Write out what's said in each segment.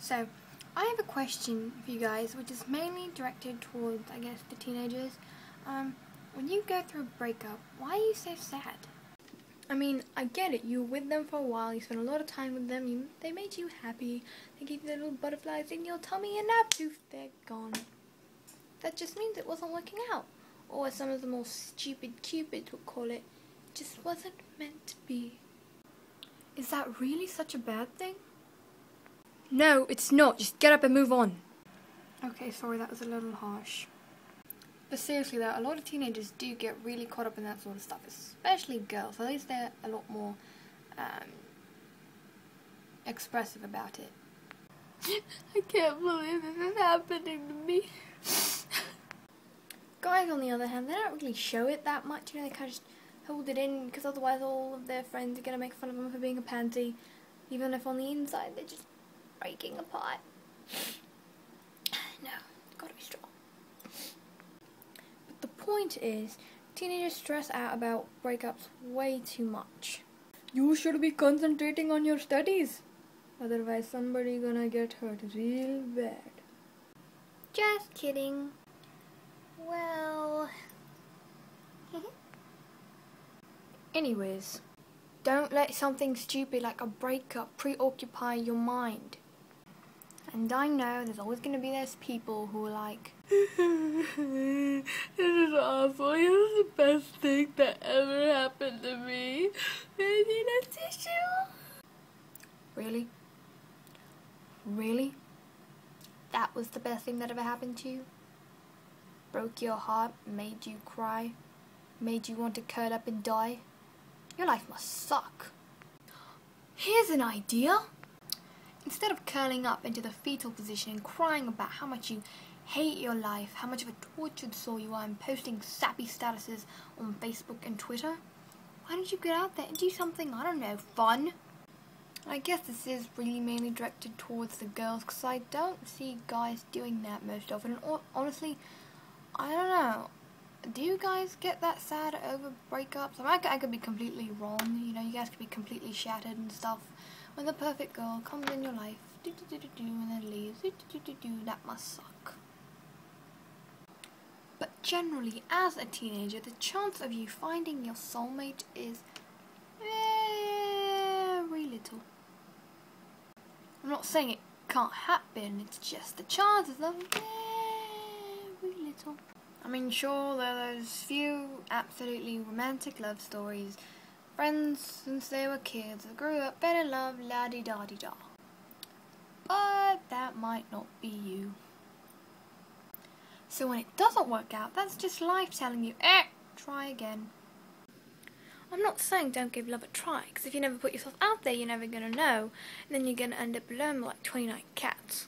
So, I have a question for you guys, which is mainly directed towards, I guess, the teenagers. When you go through a breakup, why are you so sad? I mean, I get it. You were with them for a while. You spent a lot of time with them. They made you happy. They gave you the little butterflies in your tummy, and now poof, they're gone. That just means it wasn't working out. Or as some of the more stupid cupids would call it, just wasn't meant to be. Is that really such a bad thing? No, it's not. Just get up and move on. Okay, sorry, that was a little harsh. But seriously though, a lot of teenagers do get really caught up in that sort of stuff, especially girls. At least they're a lot more expressive about it. I can't believe this is happening to me. Guys, on the other hand, they don't really show it that much. You know, they kind of just hold it in because otherwise all of their friends are going to make fun of them for being a pansy, even if on the inside they're just breaking apart. No, gotta be strong. But the point is, teenagers stress out about breakups way too much. You should be concentrating on your studies, otherwise somebody gonna get hurt real bad. Just kidding. Well... Anyways, don't let something stupid like a breakup preoccupy your mind. And I know there's always going to be those people who are like, this is awful, this is the best thing that ever happened to me. I need a tissue. Really? Really? That was the best thing that ever happened to you? Broke your heart, made you cry, made you want to curl up and die? Your life must suck. Here's an idea. Instead of curling up into the fetal position and crying about how much you hate your life, how much of a tortured soul you are, and posting sappy statuses on Facebook and Twitter, why don't you get out there and do something, I don't know, fun? I guess this is really mainly directed towards the girls, because I don't see guys doing that most often. And honestly, I don't know. Do you guys get that sad over breakups? I mean, I could be completely wrong. You know, you guys could be completely shattered and stuff. When the perfect girl comes in your life, and then leaves, that must suck. But generally, as a teenager, the chance of you finding your soulmate is very little. I'm not saying it can't happen, it's just the chances are very little. I mean, sure, there are those few absolutely romantic love stories. Friends since they were kids, grew up, fell in love, la-di-da-di-da. But that might not be you. So when it doesn't work out, that's just life telling you, try again. I'm not saying don't give love a try, because if you never put yourself out there, you're never going to know, and then you're going to end up alone like 29 cats.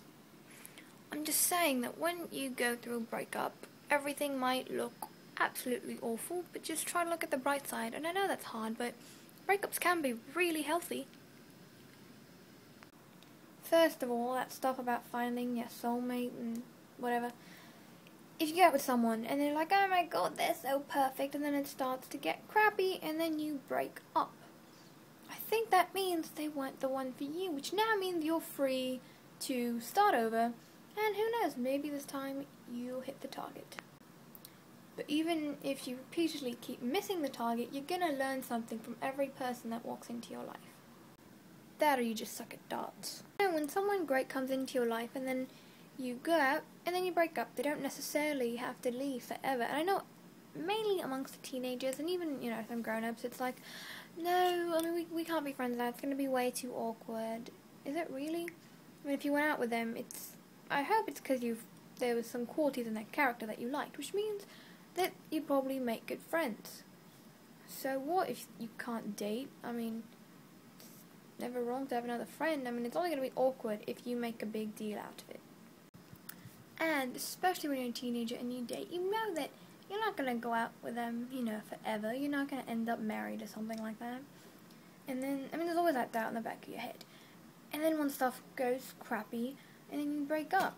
I'm just saying that when you go through a breakup, everything might look absolutely awful, but just try to look at the bright side. And I know that's hard, but breakups can be really healthy. First of all, that stuff about finding your soulmate and whatever. If you get with someone and they're like, oh my god, they're so perfect, and then it starts to get crappy and then you break up, I think that means they weren't the one for you, which now means you're free to start over, and who knows, maybe this time you'll hit the target. But even if you repeatedly keep missing the target, you're gonna learn something from every person that walks into your life. That or you just suck at darts. And when someone great comes into your life and then you go out and then you break up, they don't necessarily have to leave forever. And I know mainly amongst the teenagers and even, you know, some grown-ups, it's like, no, I mean, we can't be friends now, it's gonna be way too awkward. Is it really? I mean, if you went out with them, I hope it's because there was some qualities in their character that you liked, which means that you probably make good friends. So what if you can't date? I mean, it's never wrong to have another friend. I mean, it's only going to be awkward if you make a big deal out of it. And especially when you're a teenager and you date, you know that you're not going to go out with them, you know, forever. You're not going to end up married or something like that. And then, I mean, there's always that doubt in the back of your head. And then when stuff goes crappy, and then you break up.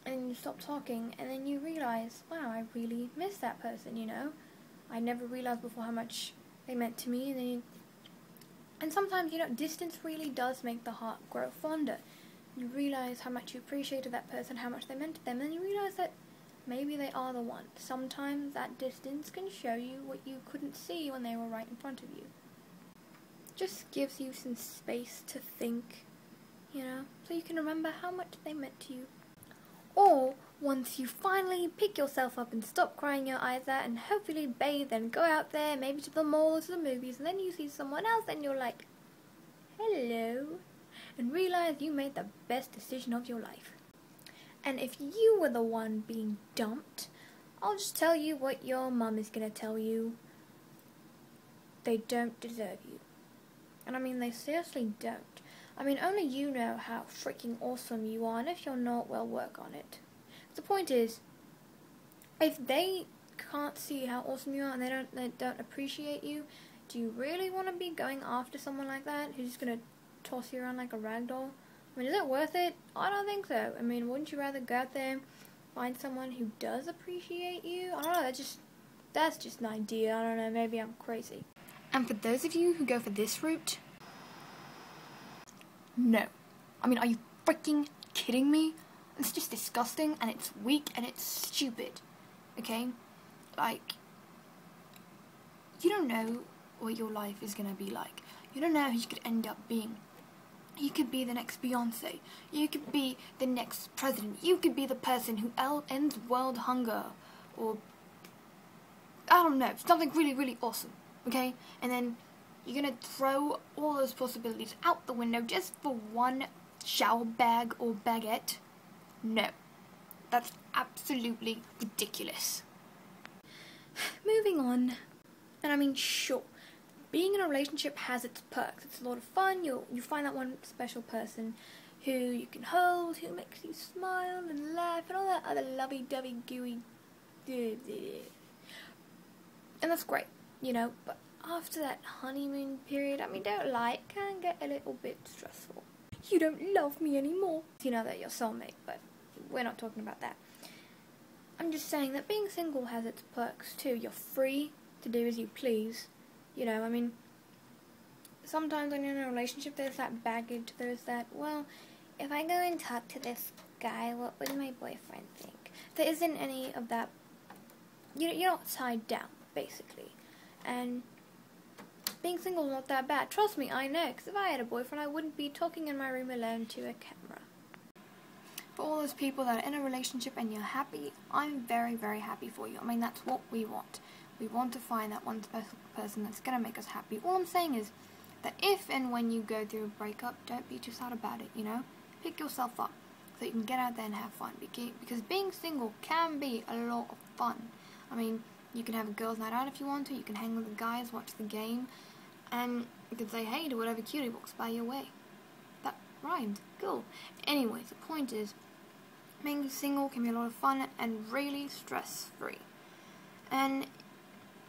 And then you stop talking, and then you realize, wow, I really miss that person, you know? I never realized before how much they meant to me, and sometimes, you know, distance really does make the heart grow fonder. you realise how much you appreciated that person, how much they meant to them, and you realise that maybe they are the one. Sometimes that distance can show you what you couldn't see when they were right in front of you. Just gives you some space to think, you know, so you can remember how much they meant to you. Or, once you finally pick yourself up and stop crying your eyes out and hopefully bathe and go out there, maybe to the mall or to the movies, and then you see someone else and you're like, hello, and realise you made the best decision of your life. And if you were the one being dumped, I'll just tell you what your mum is going to tell you. They don't deserve you. And I mean, they seriously don't. I mean, only you know how freaking awesome you are, and if you're not, well, work on it. The point is, if they can't see how awesome you are and they don't appreciate you, do you really want to be going after someone like that who's just going to toss you around like a rag doll? I mean, is it worth it? I don't think so. I mean, wouldn't you rather go out there and find someone who does appreciate you? I don't know, that's just an idea. I don't know, maybe I'm crazy. And for those of you who go for this route, no. I mean, are you freaking kidding me? It's just disgusting, and it's weak, and it's stupid. Okay? Like, you don't know what your life is gonna be like. You don't know who you could end up being. You could be the next Beyonce. You could be the next president. You could be the person who ends world hunger. Or, I don't know, something really, really awesome. Okay? And then you're gonna throw all those possibilities out the window just for one shower bag or baguette? No. That's absolutely ridiculous. Moving on. And I mean, sure, being in a relationship has its perks. It's a lot of fun. You find that one special person who you can hold, who makes you smile and laugh and all that other lovey-dovey gooey. And that's great, you know, but after that honeymoon period, I mean, don't lie, it can get a little bit stressful. You don't love me anymore. You know that you're soulmate, but we're not talking about that. I'm just saying that being single has its perks too. You're free to do as you please. You know, I mean, sometimes when you're in a relationship, there's that baggage, there's that, well, if I go and talk to this guy, what would my boyfriend think? There isn't any of that. You're not tied down, basically. And being single is not that bad. Trust me, I know, because if I had a boyfriend, I wouldn't be talking in my room alone to a camera. For all those people that are in a relationship and you're happy, I'm very, very happy for you. I mean, that's what we want. We want to find that one special person that's going to make us happy. All I'm saying is that if and when you go through a breakup, don't be too sad about it, you know? Pick yourself up so you can get out there and have fun. Because being single can be a lot of fun. I mean, you can have a girls' night out if you want to. You can hang with the guys, watch the game. And you can say hey to whatever cutie walks by your way. That rhymed. Cool. Anyways, the point is, being single can be a lot of fun and really stress-free. And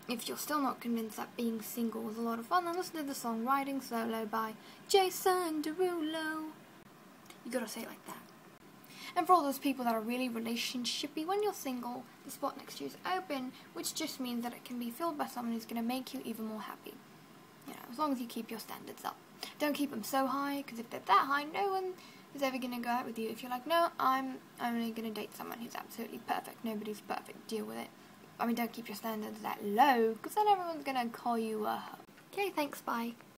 if you're still not convinced that being single is a lot of fun, then listen to the song Riding Solo by Jason Derulo. You gotta say it like that. And for all those people that are really relationshipy, when you're single, the spot next to you is open, which just means that it can be filled by someone who's gonna make you even more happy. You know, as long as you keep your standards up. Don't keep them so high, because if they're that high, no one is ever going to go out with you. If you're like, no, I'm only going to date someone who's absolutely perfect. Nobody's perfect. Deal with it. I mean, don't keep your standards that low, because then everyone's going to call you a hoe. Okay, thanks, bye.